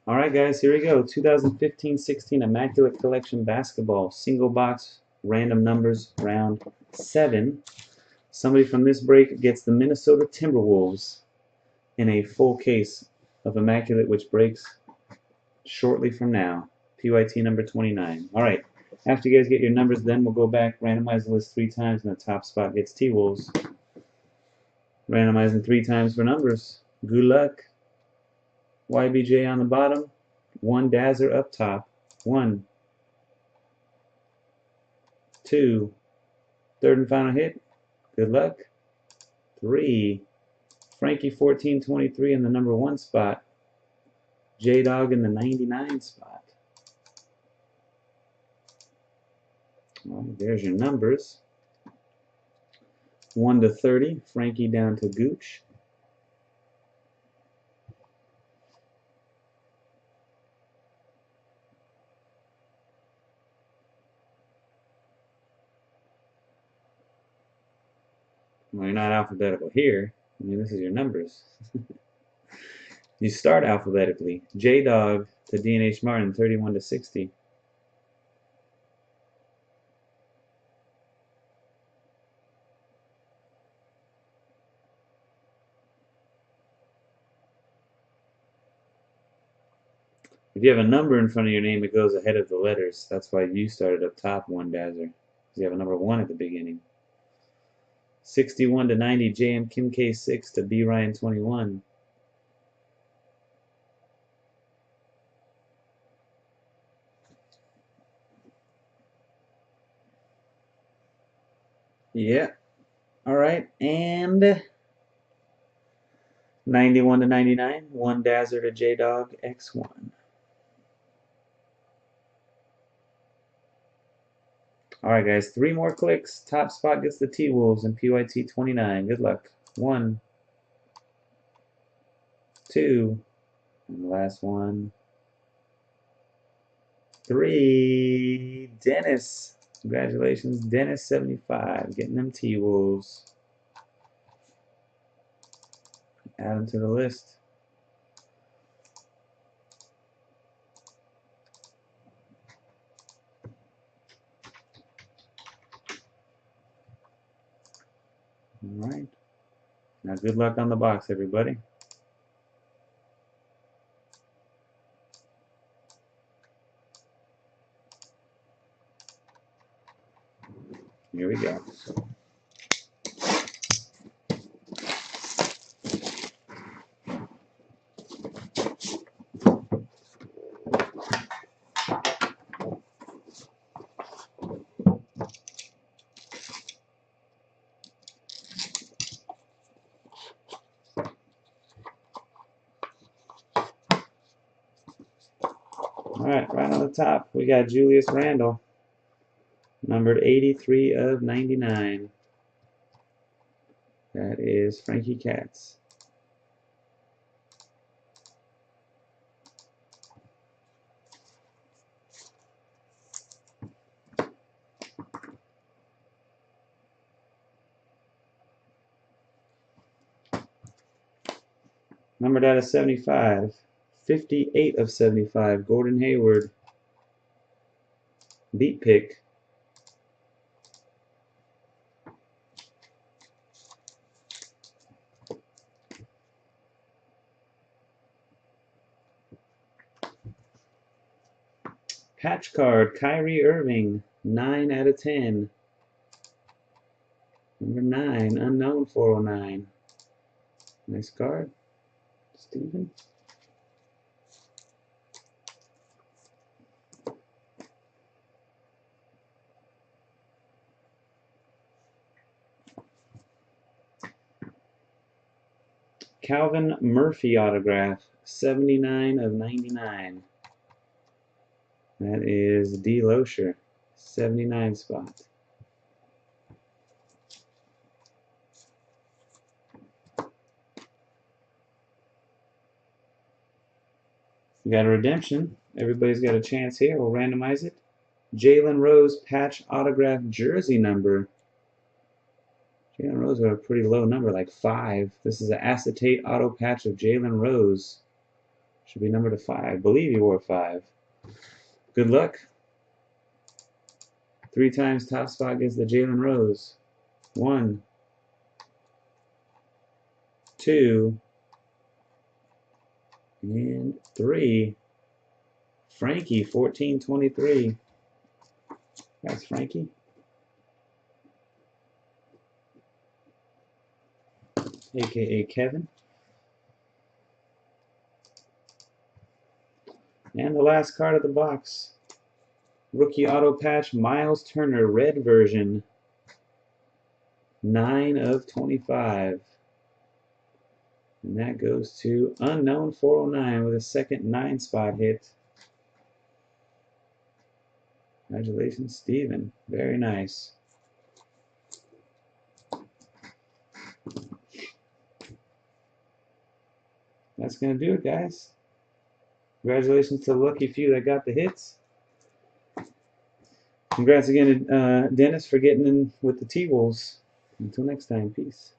Alright guys, here we go. 2015-16 Immaculate Collection Basketball. Single box, random numbers, round 7. Somebody from this break gets the Minnesota Timberwolves in a full case of Immaculate, which breaks shortly from now. PYT number 29. Alright, after you guys get your numbers, then we'll go back, randomize the list 3 times, and the top spot gets T-Wolves. Randomizing 3 times for numbers. Good luck. YBJ on the bottom. 1 Dazzer up top. 1, 2, third and final hit. Good luck. 3, Frankie 1423 in the number 1 spot. J-Dog in the 99 spot. Well, there's your numbers. 1 to 30, Frankie down to Gooch. Well, you're not alphabetical here. I mean, this is your numbers. You start alphabetically. J-Dog to D&H Martin, 31 to 60. If you have a number in front of your name, it goes ahead of the letters. That's why you started up top, 1 Dazzer, because you have a number 1 at the beginning. 61 to 90, JM Kim K6 to B Ryan 21. Yeah. All right. And 91 to 99, 1 Dazzer to J-Dog X1. All right, guys. 3 more clicks. Top spot gets the T-Wolves and PYT 29. Good luck. 1, 2, and the last one. 3, Dennis. Congratulations, Dennis 75, getting them T-Wolves. Add them to the list. All right. Now, good luck on the box, everybody. Here we go. All right on the top, we got Julius Randle, numbered 83 of 99. That is Frankie Katz. Numbered out of 75. 58 of 75. Gordon Hayward. Beat pick. Patch card. Kyrie Irving. 9 out of 10. Number 9. Unknown 409. Nice card. Steven. Calvin Murphy autograph, 79 of 99. That is D. Loescher, 79 spot. We got a redemption. Everybody's got a chance here. We'll randomize it. Jalen Rose patch autograph jersey number. Jalen Rose got a pretty low number, like 5. This is an acetate auto patch of Jalen Rose. Should be numbered to 5. I believe you wore 5. Good luck. 3 times top spot gets the Jalen Rose. 1, 2, and 3. Frankie, 1423. That's Frankie. AKA Kevin. And the last card of the box. Rookie auto patch, Miles Turner, red version. 9 of 25. And that goes to Unknown 409 with a second 9-spot hit. Congratulations, Steven. Very nice. That's going to do it, guys. Congratulations to the lucky few that got the hits. Congrats again to Dennis for getting in with the T-Wolves. Until next time, peace.